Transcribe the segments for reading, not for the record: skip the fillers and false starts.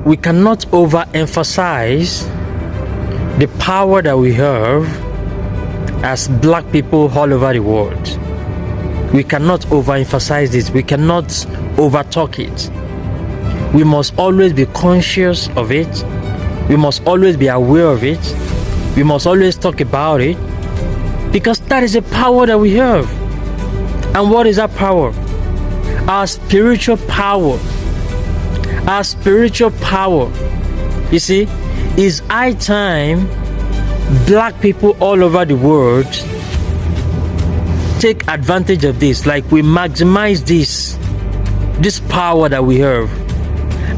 we cannot overemphasize the power that we have as black people all over the world. We cannot overemphasize this. We cannot overtalk it. We must always be conscious of it. We must always be aware of it. We must always talk about it, because that is a power that we have. And what is that power? Our spiritual power. Our spiritual power. You see, it's high time black people all over the world take advantage of this. Like, we maximize this power that we have.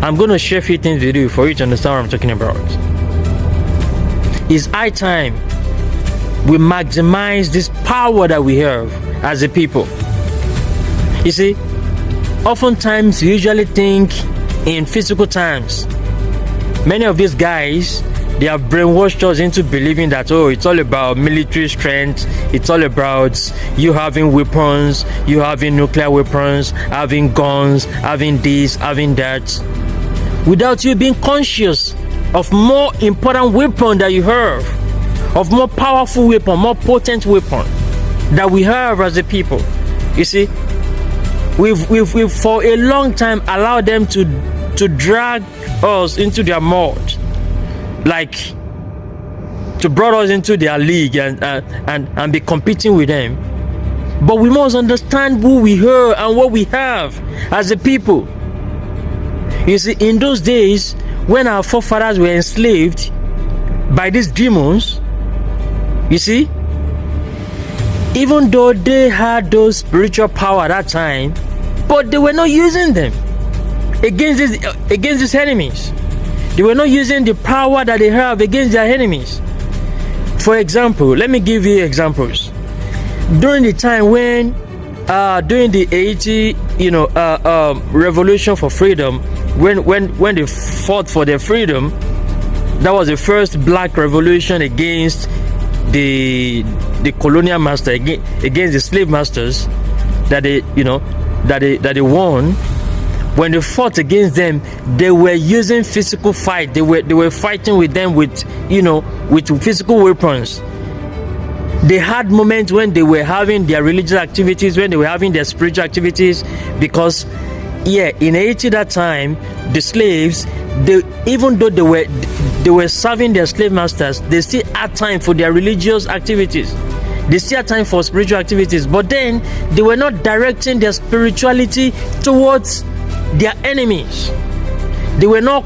I'm going to share a few things with you for you to understand what I'm talking about. It's high time we maximize this power that we have as a people. You see, oftentimes we usually think in physical terms. Many of these guys, they have brainwashed us into believing that, oh, it's all about military strength, it's all about you having weapons, you having nuclear weapons, having guns, having this, having that, without you being conscious of more important weapon that you have, of more powerful weapon, more potent weapon that we have as a people. You see, we've for a long time allowed them to drag us into their mud, like to brought us into their league and be competing with them. But we must understand who we are and what we have as a people. You see, in those days when our forefathers were enslaved by these demons, you see, even though they had those spiritual power at that time, but they were not using them against these enemies. They were not using the power that they have against their enemies. For example, let me give you examples. During the time when, during the 80, revolution for freedom, when they fought for their freedom, that was the first black revolution against the colonial master, against the slave masters that they won. When they fought against them, they were using physical fight. They were fighting with them with physical weapons. They had moments when they were having their religious activities, when they were having their spiritual activities, because in Haiti that time, the slaves, even though they were serving their slave masters, they still had time for their religious activities. They still had time for spiritual activities, but then they were not directing their spirituality towards their enemies. They were not